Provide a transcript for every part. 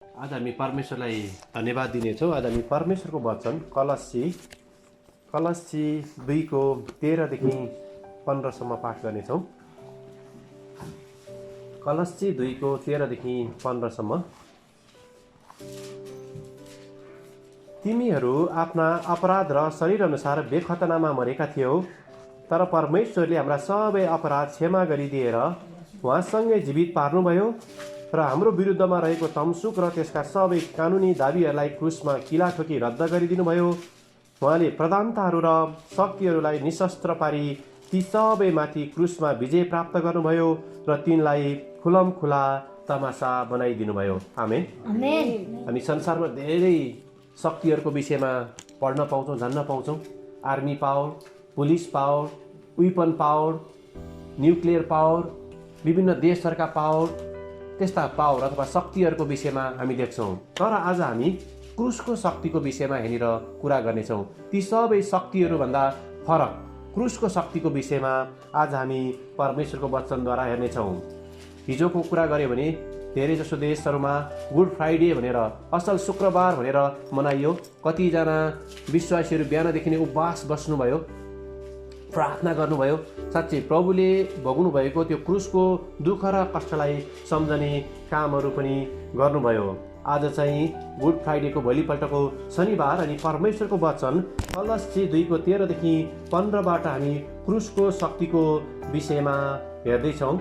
आज हामी परमेश्वरलाई धन्यवाद दिनेछौँ। आज हामी परमेश्वरको वचन कलस्सी 2को 13देखि 15सम्म पाठ गर्नेछौँ। कलस्सी 2को 13देखि 15सम्म। तिमीहरू आफ्ना अपराध र शरीर अनुसार बेखतनामा मरेका थियौ, तर परमेश्वरले हाम्रा सबै अपराध क्षमा गरिदिएर उहाँसँगै जीवित पार्नुभयो र हाम्रो विरुद्धमा रहेको तमसुक र त्यसका सबै कानुनी दाबीहरूलाई क्रुसमा किला ठोकी रद्द गरिदिनुभयो। उहाँले प्रधानताहरू र शक्तिहरूलाई निशस्त्र पारी ती सबैमाथि क्रुसमा विजय प्राप्त गर्नुभयो र तिनलाई खुलमखुला तमासा बनाइदिनुभयो। आमेन। हामी संसारमा धेरै शक्तिहरूको विषयमा पढ्न पाउँछौँ, जान्न पाउँछौँ। Army power, police power, weapon power, nuclear power, विभिन्न देशहरूका पावर, त्यस्ता पावर अथवा शक्तिहरूको विषयमा हामी देख्छौँ। तर आज हामी क्रुसको शक्तिको विषयमा यहाँनिर कुरा गर्नेछौँ। ती सबै शक्तिहरूभन्दा फरक क्रुसको शक्तिको विषयमा आज हामी परमेश्वरको वचनद्वारा हेर्नेछौँ। हिजोको कुरा गऱ्यो भने धेरै जसो देशहरूमा गुड फ्राइडे भनेर, असल शुक्रबार भनेर मनाइयो। कतिजना विश्वासीहरू बिहानदेखि नै उपवास बस्नुभयो, प्रार्थना गर्नुभयो। साँच्चै प्रभुले भोग्नु भएको त्यो क्रुसको दुःख र कष्टलाई सम्झने कामहरू पनि गर्नुभयो। आज चाहिँ गुड फ्राइडेको भोलिपल्टको शनिबार अनि परमेश्वरको वचन कलस्सी 2को 13देखि 15बाट हामी क्रुसको शक्तिको विषयमा हेर्दैछौँ।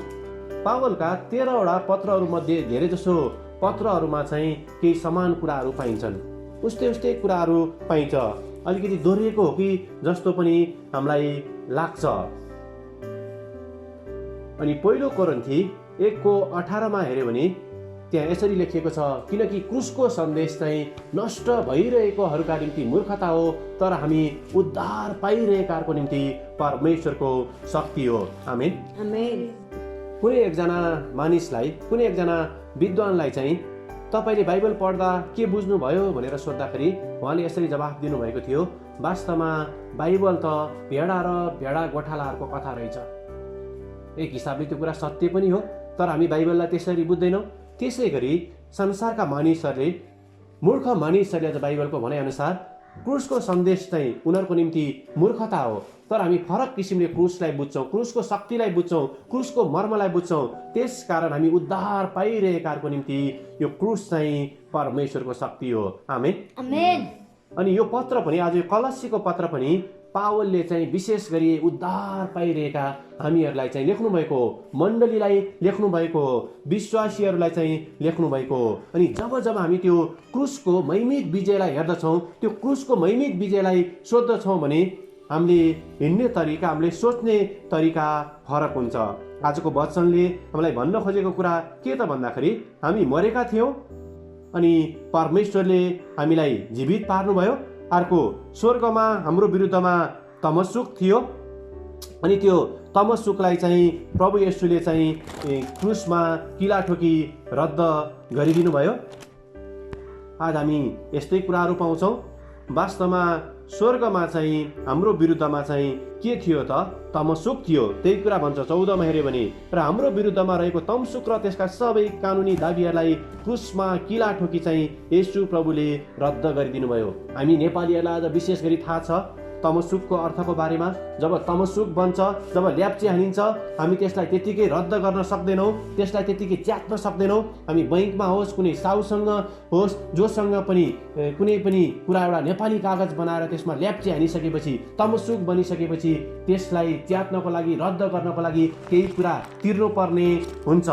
पावलका 13वटा पत्रहरूमध्ये धेरैजसो पत्रहरूमा चाहिँ केही समान कुराहरू पाइन्छन्, उस्तै कुराहरू पाइन्छ। अलिकति दोहोरिएको हो कि जस्तो पनि हामीलाई लाग्छ। अनि पहिलो कोरिन्थी 1:18मा हेऱ्यो भने त्यहाँ यसरी लेखिएको छ, किनकि क्रुसको सन्देश चाहिँ नष्ट भइरहेकोहरूका निम्ति मूर्खता हो, तर हामी उद्धार पाइरहेकाहरूको निम्ति परमेश्वरको शक्ति हो। आमेन। कुनै एकजना मानिसलाई, कुनै एकजना विद्वानलाई चाहिँ तपाईँले बाइबल पढ्दा के बुझ्नुभयो भनेर सोद्धाखेरि उहाँले यसरी जवाफ दिनुभएको थियो, वास्तवमा बाइबल त भेडा र भेडा गोठालाहरूको कथा रहेछ। एक हिसाबले त्यो कुरा सत्य पनि हो, तर हामी बाइबललाई त्यसरी बुझ्दैनौँ। त्यसै गरी संसारका मानिसहरूले, मूर्ख मानिसहरूले आज बाइबलको भनाइअनुसार क्रुसको सन्देश चाहिँ उनीहरूको निम्ति मूर्खता हो, तर हामी फरक किसिमले क्रुसलाई बुझ्छौँ, क्रुसको शक्तिलाई बुझ्छौँ, क्रुसको मर्मलाई बुझ्छौँ। त्यस कारण हामी उद्धार पाइरहेकाहरूको निम्ति यो क्रुस चाहिँ परमेश्वरको शक्ति हो। आमेन। अनि यो पत्र पनि, आज यो कलस्सीको पत्र पनि पावलले चाहिँ विशेष गरी उद्धार पाइरहेका हामीहरूलाई चाहिँ लेख्नुभएको, मण्डलीलाई लेख्नुभएको, विश्वासीहरूलाई चाहिँ लेख्नुभएको। अनि जब हामी त्यो क्रुसको महिमित विजयलाई हेर्दछौँ, त्यो क्रुसको महिमित विजयलाई सोध्दछौँ भने हामीले हिँड्ने तरिका, हामीले सोच्ने तरिका फरक हुन्छ। आजको वचनले हामीलाई भन्न खोजेको कुरा के त भन्दाखेरि, हामी मरेका थियौँ अनि परमेश्वरले हामीलाई जीवित पार्नुभयो। अर्को, स्वर्गमा हाम्रो विरुद्धमा तमसुक थियो अनि त्यो तमसुकलाई चाहिँ प्रभु येशूले चाहिँ क्रुसमा किला ठोकी रद्द गरिदिनु भयो। आज हामी यस्तै कुराहरू पाउँछौँ। वास्तवमा स्वर्गमा चाहिँ हाम्रो विरुद्धमा चाहिँ के थियो त? तमसुक थियो। त्यही कुरा भन्छ 14मा हेऱ्यो भने, र हाम्रो विरुद्धमा रहेको तमसुक र त्यसका सबै कानुनी दाबीहरूलाई क्रुसमा किला ठोकी चाहिँ येशू प्रभुले रद्द गरिदिनु भयो। हामी नेपालीहरूलाई आज विशेष गरी थाहा छ तमसुकको अर्थको बारेमा। जब तमसुक बन्छ, जब ल्याप्चे हानिन्छ, हामी त्यसलाई त्यतिकै रद्द गर्न सक्दैनौँ, त्यसलाई त्यतिकै च्यात्न सक्दैनौँ। हामी बैङ्कमा होस्, कुनै साहुसँग होस्, जोसँग पनि कुनै पनि कुरा एउटा नेपाली कागज बनाएर त्यसमा ल्याप्चे हानिसकेपछि, तमसुक बनिसकेपछि त्यसलाई च्यात्नको लागि, रद्द गर्नको लागि केही कुरा तिर्नुपर्ने हुन्छ।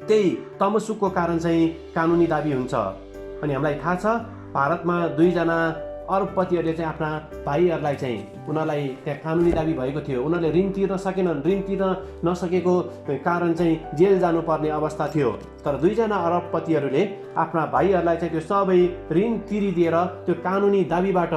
त्यही तमसुकको कारण चाहिँ कानुनी दाबी हुन्छ। अनि हामीलाई थाहा छ भारतमा 2जना अरबपतिहरूले चाहिँ आफ्ना भाइहरूलाई चाहिँ, उनीहरूलाई त्यहाँ कानुनी दाबी भएको थियो, उनीहरूले ऋण तिर्न सकेनन्। ऋण तिर्न नसकेको कारण चाहिँ जेल जानुपर्ने अवस्था थियो। तर 2जना अरबपतिहरूले आफ्ना भाइहरूलाई चाहिँ त्यो सबै ऋण तिरिदिएर त्यो कानुनी दाबीबाट,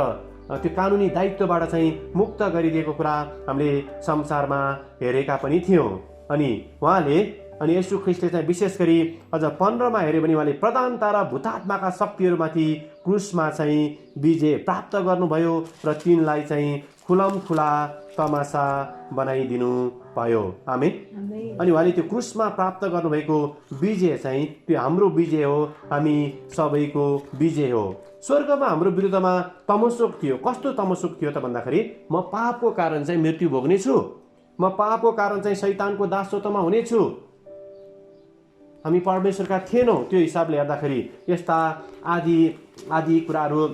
त्यो कानुनी दायित्वबाट चाहिँ मुक्त गरिदिएको कुरा हामीले संसारमा हेरेका पनि थियौँ। अनि येशू ख्रीष्टले चाहिँ विशेष गरी अझ 15मा हेऱ्यो भने उहाँले प्रधानता र भूतात्माका शक्तिहरूमाथि क्रुसमा चाहिँ विजय प्राप्त गर्नुभयो र तिनलाई चाहिँ खुलमखुला तमासा बनाइदिनु भयो। आमेन। अनि उहाँले त्यो क्रुसमा प्राप्त गर्नुभएको विजय चाहिँ त्यो हाम्रो विजय हो, हामी सबैको विजय हो। स्वर्गमा हाम्रो विरुद्धमा तमोसुक थियो। कस्तो तमोसुक थियो त भन्दाखेरि म पापको कारण चाहिँ मृत्यु भोग्नेछु, म पापको कारण चाहिँ शैतानको दासत्वमा हुनेछु। हामी परमेश्वरका थिएनौँ। त्यो हिसाबले हेर्दाखेरि यस्ता आदि कुराहरू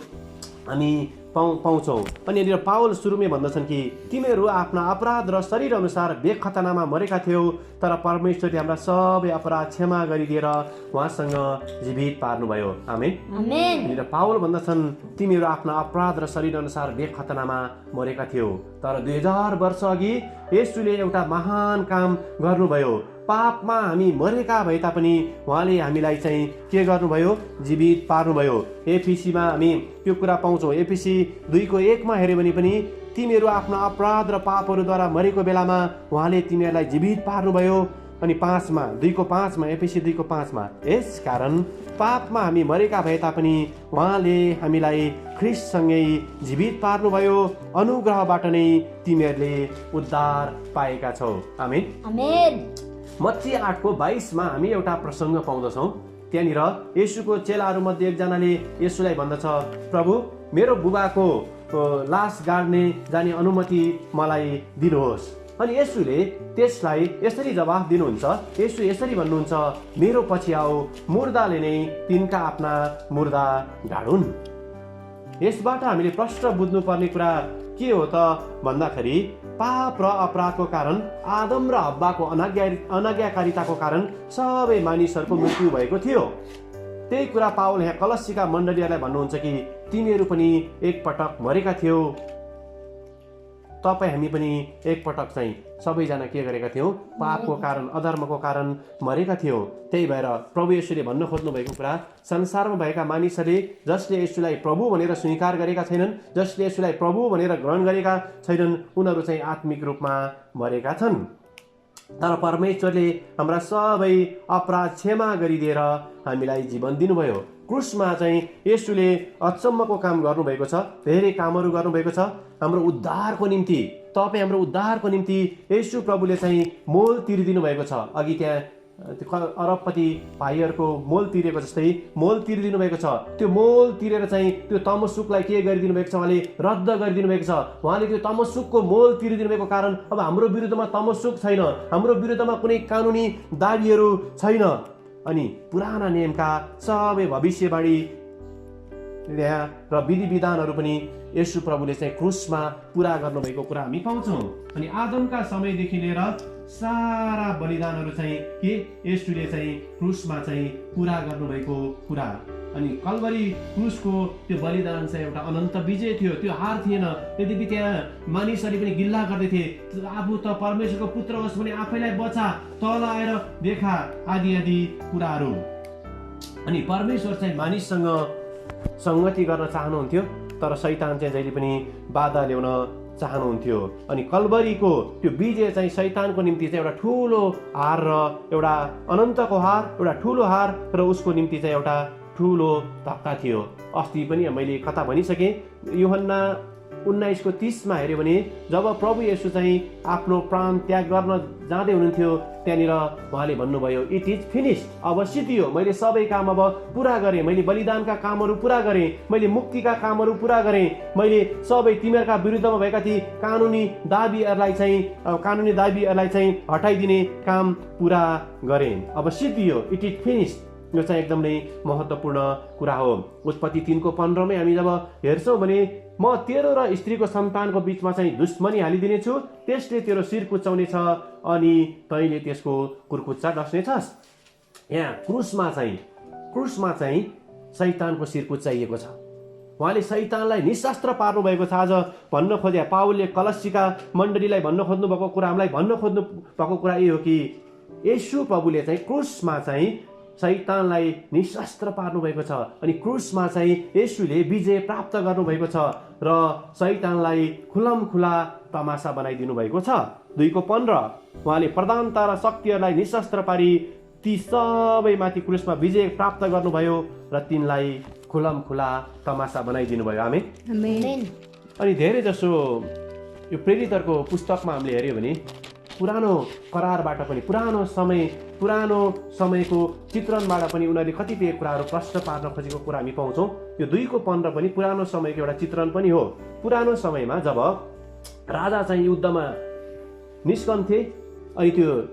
हामी पाउँछौँ। अनि यहाँनिर पावल सुरुमै भन्दछन् कि तिमीहरू आफ्ना अपराध र शरीर अनुसार बेखतनामा मरेका थियौ, तर परमेश्वरले हाम्रा सबै अपराध क्षमा गरिदिएर उहाँसँग जीवित पार्नुभयो। आमेन। यहाँनिर पावल भन्दछन् तिमीहरू आफ्ना अपराध र शरीर अनुसार बेखतनामा मरेका थियौ, तर 2000 वर्ष अघि येशूले एउटा महान काम गर्नुभयो। पापमा हामी मरेका भए तापनि उहाँले हामीलाई चाहिँ के गर्नुभयो? जीवित पार्नुभयो। एफिसीमा हामी त्यो कुरा पाउँछौँ। एफिसी 2:1 हेऱ्यो भने पनि तिमीहरू आफ्नो अपराध र पापहरूद्वारा मरेको बेलामा उहाँले तिमीहरूलाई जीवित पार्नुभयो। अनि 2:5 एफिसी 2:5 यस कारण पापमा हामी मरेका भए तापनि उहाँले हामीलाई ख्रिस्टसँगै जीवित पार्नुभयो। अनुग्रहबाट नै तिमीहरूले उद्धार पाएका छौ। आमेन। मत्ती 8:22 हामी एउटा प्रसङ्ग पाउँदछौँ। त्यहाँनिर येशूको चेलाहरूमध्ये एकजनाले येशूलाई भन्दछ, प्रभु मेरो बुबाको लास गाड्ने जाने अनुमति मलाई दिनुहोस्। अनि येशूले त्यसलाई यसरी जवाफ दिनुहुन्छ। येशू यसरी भन्नुहुन्छ, मेरो पछि आऊ, मुर्दाले नै तिनका आफ्ना मुर्दा गाडुन्। यसबाट हामीले प्रश्न बुझ्नुपर्ने कुरा के हो त भन्दाखेरि पाप र अपराधको कारण आदम र हव्वाको अनाज्ञाकारिताको कारण सबै मानिसहरूको मृत्यु भएको थियो। त्यही कुरा पावल यहाँ कलस्सीका मण्डलीहरूलाई भन्नुहुन्छ कि तिमीहरू पनि एकपटक मरेका थियौ। तपाईँ हामी पनि एकपटक चाहिँ सबैजना के गरेका थियौँ? पापको कारण, अधर्मको कारण मरेका थियौँ। त्यही भएर प्रभु येशूले भन्न खोज्नु भएको कुरा, संसारमा भएका मानिसहरूले जसले येशूलाई प्रभु भनेर स्वीकार गरेका छैनन्, जसले येशूलाई प्रभु भनेर ग्रहण गरेका छैनन्, उनीहरू चाहिँ आत्मिक रूपमा मरेका छन्। तर परमेश्वरले हाम्रा सबै अपराध क्षमा गरिदिएर हामीलाई जीवन दिनुभयो। क्रुसमा चाहिँ येशूले अचम्मको काम गर्नुभएको छ, धेरै कामहरू गर्नुभएको छ हाम्रो उद्धारको निम्ति। तपाईँ हाम्रो उद्धारको निम्ति येशू प्रभुले चाहिँ मोल तिरिदिनु भएको छ। अघि त्यहाँ अरबपति भाइहरूको मोल तिरेको जस्तै मोल तिरिदिनु भएको छ। त्यो मोल तिरेर चाहिँ त्यो तमसुकलाई के गरिदिनु भएको छ? उहाँले रद्द गरिदिनु भएको छ। उहाँले त्यो तमसुकको मोल तिरिदिनु भएको कारण अब हाम्रो विरुद्धमा तमसुक छैन, हाम्रो विरुद्धमा कुनै कानुनी दाबीहरू छैन। अनि पुराना नियमका सबै भविष्यवाणी र विधि विधानहरू पनि येशू प्रभुले चाहिँ क्रुसमा पुरा गर्नुभएको कुरा हामी पाउँछौँ। अनि आदमका समयदेखि लिएर सारा बलिदानहरू चाहिँ के येशूले चाहिँ क्रुसमा चाहिँ पुरा गर्नुभएको कुरा। अनि कल्वरी क्रुसको त्यो बलिदान चाहिँ एउटा अनन्त विजय थियो, त्यो हार थिएन। यद्यपि त्यहाँ मानिसहरूले पनि गिल्ला गर्दैथे, आफू त परमेश्वरको पुत्र होस् भने आफैलाई बचा, तल आएर देखा आदि कुराहरू। अनि परमेश्वर चाहिँ मानिससँग संगति गर्न चाहनुहुन्थ्यो, तर शैतान चाहिँ जहिले पनि बाधा ल्याउन चाहनुहुन्थ्यो। अनि कल्वरीको त्यो विजय चाहिँ शैतानको निम्ति चाहिँ एउटा ठुलो हार र एउटा अनन्तको हार, एउटा ठुलो हार र उसको निम्ति चाहिँ एउटा ठुलो धक्का थियो। अस्ति पनि मैले कथा भनिसकेँ, यूहन्ना 19:30 हेऱ्यो भने जब प्रभु येशू चाहिँ आफ्नो प्राण त्याग गर्न जाँदै हुनुहुन्थ्यो, त्यहाँनिर उहाँले भन्नुभयो, इट इज फिनिस्ड, अब सिद्धियो, मैले सबै काम अब पुरा गरेँ, मैले बलिदानका कामहरू पुरा गरेँ, मैले मुक्तिका कामहरू पुरा गरेँ, मैले सबै तिमीहरूका विरुद्धमा भएका ती कानुनी दाबीहरूलाई चाहिँ हटाइदिने काम पुरा गरेँ, अब सिद्धियो, इट इज फिनिस्ड। यो चाहिँ एकदमै महत्त्वपूर्ण कुरा हो। उत्पत्ति 3:15 हामी जब हेर्छौँ भने म तेरो र स्त्रीको सन्तानको बिचमा चाहिँ दुश्मनी हालिदिनेछु, त्यसले तेरो शिर कुचाउनेछ अनि तैँले त्यसको कुर्कुच्चा डस्नेछस्। यहाँ क्रुसमा चाहिँ शैतानको शिर कुचाइएको छ। उहाँले शैतानलाई निशस्त्र पार्नु भएको छ। आज भन्न खोजे पावलले कलस्सीका मण्डलीलाई भन्न खोज्नु भएको कुरा, हामीलाई भन्न खोज्नु भएको कुरा यो हो कि येशू प्रभुले चाहिँ क्रुसमा चाहिँ शैतानलाई निशस्त्र पार्नु भएको छ। अनि क्रुसमा चाहिँ येशूले विजय प्राप्त गर्नुभएको छ र शैतानलाई खुला तमासा बनाइदिनु भएको छ। 2:15 उहाँले प्रधानता र शक्तिहरूलाई निशस्त्र पारी ती सबैमाथि क्रुसमा विजय प्राप्त गर्नुभयो र तिनलाई खुला तमासा बनाइदिनु भयो। आमेन। अनि धेरै जसो यो प्रेरितहरूको पुस्तकमा हामीले हेऱ्यो भने पुरानो करारबाट पनि पुरानो समयको चित्रणबाट पनि उनीहरूले कतिपय कुराहरू प्रश्न पार्न खोजेको कुरा हामी पाउँछौँ। यो 2:15 पनि पुरानो समयको एउटा चित्रण पनि हो। पुरानो समयमा जब राजा चाहिँ युद्धमा निस्कन्थे अनि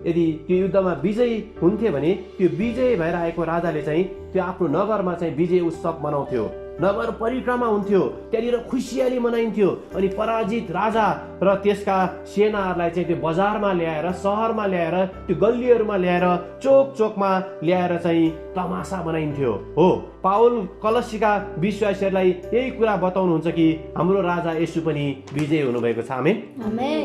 यदि त्यो युद्धमा विजयी हुन्थे भने त्यो विजय भएर आएको राजाले चाहिँ त्यो आफ्नो नगरमा चाहिँ विजय उत्सव मनाउँथ्यो, नगर परिक्रमा हुन्थ्यो, त्यहाँनिर खुसियाली मनाइन्थ्यो। अनि पराजित राजा र त्यसका सेनाहरूलाई चाहिँ त्यो बजारमा ल्याएर, सहरमा ल्याएर, त्यो गल्लीहरूमा ल्याएर, चोकमा ल्याएर चाहिँ तमासा मनाइन्थ्यो। हो, पावल कलसीका विश्वासीहरूलाई यही कुरा बताउनुहुन्छ कि हाम्रो राजा येशू पनि विजय हुनुभएको छ। आमेन।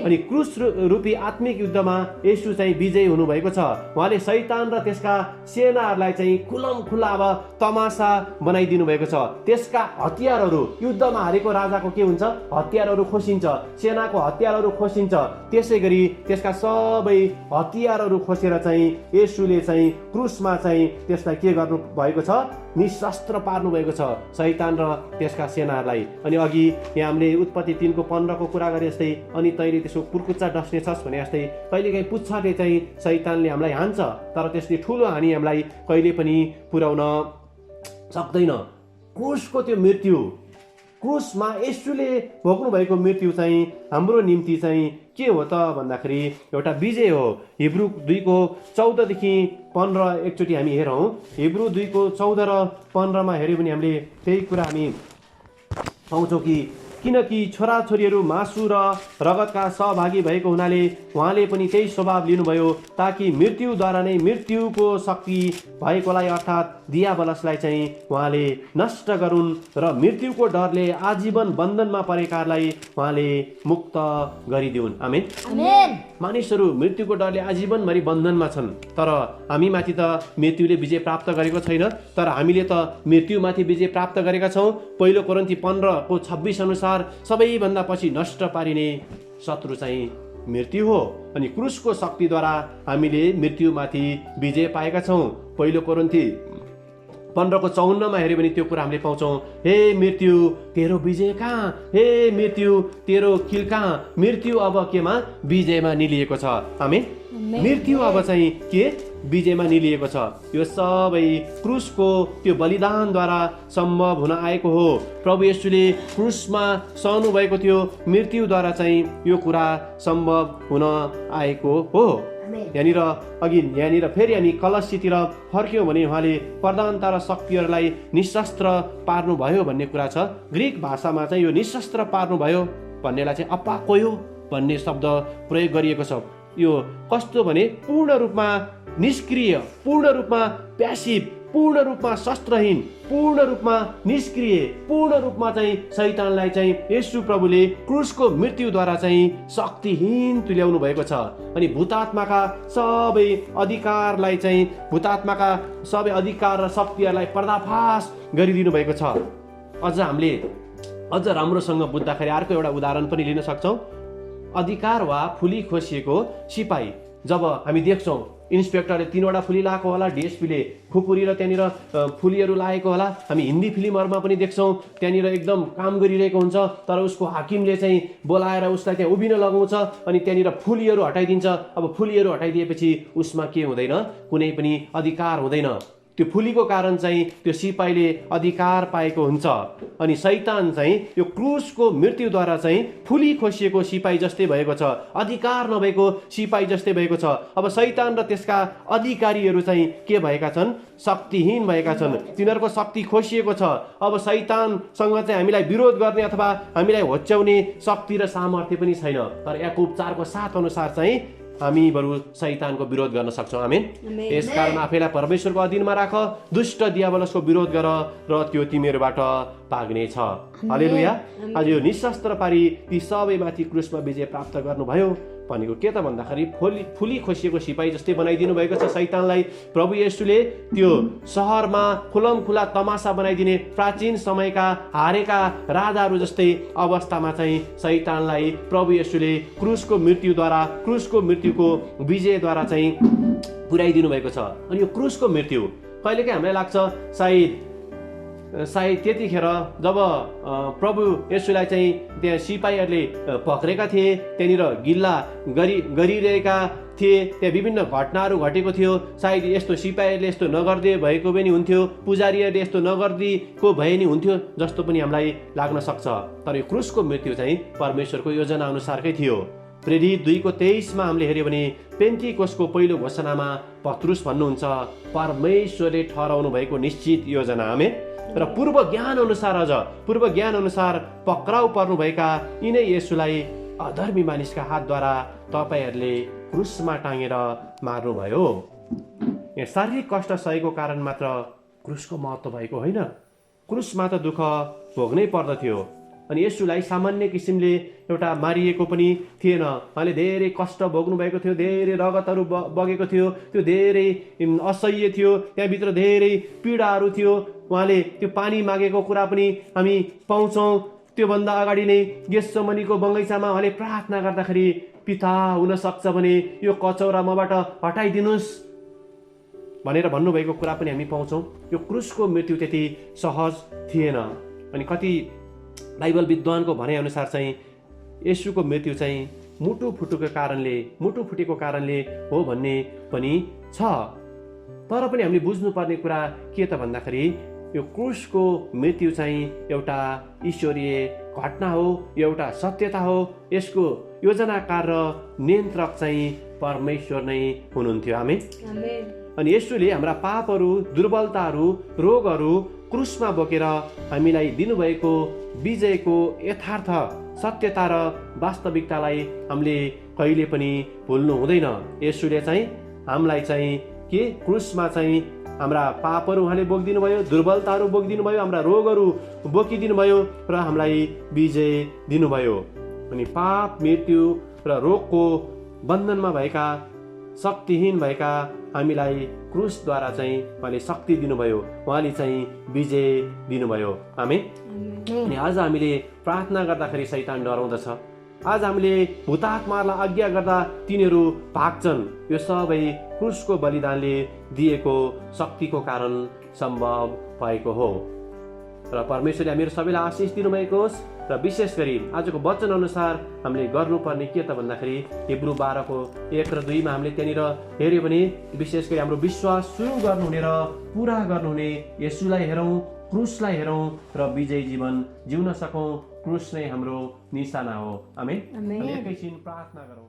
अनि क्रुस रूपी आत्मिक युद्धमा येशू चाहिँ विजय हुनुभएको छ। उहाँले शैतान र त्यसका सेनाहरूलाई चाहिँ खुलम खुला अब तमासा बनाइदिनु भएको छ। त्यसका हतियारहरू, युद्धमा हारेको राजाको के हुन्छ? हतियारहरू खोसिन्छ, सेनाको हतियारहरू खोसिन्छ। त्यसै गरी त्यसका सबै हतियारहरू खोसेर चाहिँ येशूले चाहिँ क्रुसमा चाहिँ त्यसलाई के गर्नु भएको छ? निशस्त्र पार्नु भएको छ शैतान र त्यसका सेनाहरूलाई। अनि अघि यहाँ हामीले उत्पत्ति 3:15 को कुरा गरे जस्तै, अनि तैँले त्यसको कुर्कुच्चा डस्ने छस् भने जस्तै कहिलेकाहीँ पुच्छरले चाहिँ शैतानले हामीलाई हान्छ, तर त्यसले ठुलो हानि हामीलाई कहिले पनि पुर्याउन सक्दैन। क्रुसको त्यो मृत्यु, क्रुसमा येशूले भोग्नु भएको मृत्यु चाहिँ हाम्रो निम्ति चाहिँ के हो त भन्दाखेरि एउटा विजय हो। हिब्रू 2:14 देखि 15 एकचोटि हामी हेरौँ। हिब्रू 2:14 र 15 हेऱ्यौँ भने हामीले त्यही कुरा हामी पाउँछौँ कि किनकि छोराछोरीहरू मासु र रगतका सहभागी भएको हुनाले उहाँले पनि त्यही स्वभाव लिनुभयो, ताकि मृत्युद्वारा नै मृत्युको शक्ति भएकोलाई अर्थात् दियाबलसलाई चाहिँ उहाँले नष्ट गरून् र मृत्युको डरले आजीवन बन्धनमा परेकाहरूलाई उहाँले मुक्त गरिदिउन्। आमेन। मानिसहरू मृत्युको डरले आजीवनभरि बन्धनमा छन्, तर हामीमाथि त मृत्युले विजय प्राप्त गरेको छैन, तर हामीले त मृत्युमाथि विजय प्राप्त गरेका छौँ। पहिलो कोरिन्थी 15:26 अनुसार सबैभन्दा पछि नष्ट पारिने शत्रु चाहिँ मृत्यु हो। अनि क्रुसको शक्तिद्वारा हामीले मृत्युमाथि विजय पाएका छौँ। पहिलो कोरिन्थी 15:54 हेऱ्यो भने त्यो कुरा हामीले पाउँछौँ, हे मृत्यु तेरो विजय कहाँ? हे मृत्यु तेरो किल कहाँ? मृत्यु अब केमा? विजयमा निलिएको छ। आमेन। मृत्यु अब चाहिँ के? विजयमा निलिएको छ। यो सबै क्रुसको त्यो बलिदानद्वारा सम्भव हुन आएको हो। प्रभु येशूले क्रुसमा सहनु भएको थियो, मृत्युद्वारा चाहिँ यो कुरा सम्भव हुन आएको हो। यहाँनिर फेरि हामी कलसीतिर फर्क्यौँ भने उहाँले प्रधानता र शक्तिहरूलाई निशस्त्र पार्नुभयो भन्ने कुरा छ। ग्रिक भाषामा चाहिँ यो निशस्त्र पार्नुभयो भन्नेलाई चाहिँ अपाकोयो भन्ने शब्द प्रयोग गरिएको छ। यो कस्तो भने पूर्ण रूपमा निष्क्रिय, पूर्ण रूपमा प्यासिभ, पूर्ण रूपमा शस्त्रहीन, पूर्ण रूपमा निष्क्रिय, पूर्ण रूपमा चाहिँ शैतानलाई चाहिँ येशू प्रभुले क्रुसको मृत्युद्वारा चाहिँ शक्तिहीन तुल्याउनु भएको छ। अनि भूतात्माका सबै अधिकारलाई चाहिँ भूतात्माका सबै अधिकार र शक्तिहरूलाई पर्दाफास गरिदिनु भएको छ। हामीले अझ राम्रोसँग बुझ्दाखेरि अर्को एउटा उदाहरण पनि लिन सक्छौँ। अधिकार वा फुली खोसिएको सिपाही, जब हामी देख्छौँ इन्सपेक्टरले 3वटा फुली लाएको होला, डिएसपीले खुकुरी र त्यहाँनिर फुलीहरू लाएको होला। हामी हिन्दी फिल्महरूमा पनि देख्छौँ, त्यहाँनिर एकदम काम गरिरहेको हुन्छ, तर उसको हाकिमले चाहिँ बोलाएर उसलाई त्यहाँ उभिन लगाउँछ अनि त्यहाँनिर फुलीहरू हटाइदिन्छ। अब फुलीहरू हटाइदिएपछि उसमा के हुँदैन? कुनै पनि अधिकार हुँदैन। त्यो फुलीको कारण चाहिँ त्यो सिपाहीले अधिकार पाएको हुन्छ। अनि शैतान चाहिँ यो क्रुसको मृत्युद्वारा चाहिँ फुली खोसिएको सिपाही जस्तै भएको छ, अधिकार नभएको सिपाही जस्तै भएको छ। अब शैतान र त्यसका अधिकारीहरू चाहिँ के भएका छन्? शक्तिहीन भएका छन्। तिनीहरूको शक्ति खोसिएको छ। अब शैतानसँग चाहिँ हामीलाई विरोध गर्ने अथवा हामीलाई होच्याउने शक्ति र सामर्थ्य पनि छैन। तर याकूब 4:7 अनुसार चाहिँ हामी बरु शैतानको विरोध गर्न सक्छौँ। आमेन। यसकारण आफैलाई परमेश्वरको अधीनमा राख, दुष्ट दियाबलसको विरोध गर र त्यो तिमीहरूबाट भाग्नेछ। हालेलुया। आज यो निशस्त्र पारी ती सबैमाथि क्रुसमा विजय प्राप्त गर्नुभयो भनेको के त भन्दाखेरि फुली खोसिएको सिपाही जस्तै बनाइदिनु भएको छ शैतानलाई। प्रभु येशूले त्यो सहरमा खुलम खुला तमासा बनाइदिने प्राचीन समयका हारेका राजाहरू जस्तै अवस्थामा चाहिँ शैतानलाई प्रभु येशूले क्रुसको मृत्युको विजयद्वारा चाहिँ पुर्याइदिनु भएको छ। अनि यो क्रुसको मृत्यु कहिलेकाहीँ हामीलाई लाग्छ सायद सायद त्यतिखेर जब प्रभु येशूलाई चाहिँ त्यहाँ सिपाहीहरूले पक्रेका थिए, त्यहाँनिर गिल्ला गरिरहेका थिए, त्यहाँ विभिन्न घटनाहरू घटेको थियो। सायद यस्तो सिपाहीहरूले यस्तो नगर्दे भएको पनि हुन्थ्यो, पुजारीहरूले यस्तो नगरिदिएको भए नि हुन्थ्यो जस्तो पनि हामीलाई लाग्न सक्छ। तर यो क्रुसको मृत्यु चाहिँ परमेश्वरको योजना अनुसारकै थियो। प्रेरित 2:23 हामीले हेऱ्यो भने पेन्टिकोसको पहिलो घोषणामा पत्रुस भन्नुहुन्छ, परमेश्वरले ठहराउनु भएको निश्चित योजना। आमेन। र पूर्व ज्ञान अनुसार पक्राउ पर्नुभएका यिनै येशूलाई अधर्मी मानिसका हातद्वारा तपाईँहरूले क्रुसमा टाँगेर मार्नुभयो। यहाँ शारीरिक कष्ट सहेको कारण मात्र क्रुसको महत्त्व भएको होइन, क्रुसमा त दुःख भोग्नै पर्दथ्यो। अनि येशूलाई सामान्य किसिमले एउटा मारिएको पनि थिएन, उहाँले धेरै कष्ट भोग्नु भएको थियो, धेरै रगतहरू बगेको थियो, त्यो धेरै असह्य थियो, त्यहाँभित्र धेरै पीडाहरू थियो। उहाँले त्यो पानी मागेको कुरा पनि हामी पाउँछौँ। त्योभन्दा अगाडि नै गेत्सेमनीको बगैँचामा उहाँले प्रार्थना गर्दाखेरि, पिता हुन सक्छ भने यो कचौरा मबाट हटाइदिनुहोस् भनेर भन्नुभएको कुरा पनि हामी पाउँछौँ। यो क्रुसको मृत्यु त्यति सहज थिएन। अनि कति बाइबल विद्वानको भनाइअनुसार चाहिँ येशूको मृत्यु चाहिँ मुटु फुटेको कारणले हो भन्ने पनि छ। तर पनि हामीले बुझ्नुपर्ने कुरा के त भन्दाखेरि यो क्रुसको मृत्यु चाहिँ एउटा ईश्वरीय घटना हो, एउटा सत्यता हो। यसको योजनाकार र नियन्त्रक चाहिँ परमेश्वर नै हुनुहुन्थ्यो। आमेन। अनि येशूले हाम्रा पापहरू, दुर्बलताहरू, रोगहरू क्रुसमा बोकेर हामीलाई दिनुभएको विजयको यथार्थ सत्यता र वास्तविकतालाई हामीले कहिले पनि भुल्नु हुँदैन। येशूले चाहिँ हामीलाई चाहिँ के क्रुसमा चाहिँ हाम्रा पापहरू उहाँले बोकिदिनु भयो, दुर्बलताहरू बोकिदिनु भयो, हाम्रा रोगहरू बोकिदिनु भयो र हामीलाई विजय दिनुभयो। अनि पाप, मृत्यु र रोगको बन्धनमा भएका, शक्तिहीन भएका हामीलाई क्रुसद्वारा चाहिँ उहाँले शक्ति दिनुभयो, उहाँले चाहिँ विजय दिनुभयो। आमेन। अनि आज हामीले प्रार्थना गर्दाखेरि शैतान डराउँदछ। आज हामीले भूतात्मालाई आज्ञा गर्दा तिनीहरू भाग्छन्। यो सबै क्रुसको बलिदानले दिएको शक्तिको कारण सम्भव भएको हो। र परमेश्वरले हामीहरू सबैलाई आशिष दिनुभएको होस्। र विशेष गरी आजको वचन अनुसार हामीले गर्नुपर्ने के त भन्दाखेरि हिब्रू 12:1 र 2 हामीले त्यहाँनिर हेऱ्यो भने विशेष गरी हाम्रो विश्वास सुरु गर्नुहुने र पुरा गर्नुहुने येशूलाई हेरौँ, क्रुसलाई हेरौँ र विजयी जीवन जिउन सकौँ। क्रुस नै हाम्रो निशाना हो। आमेन। एकैछिन प्रार्थना गरौँ।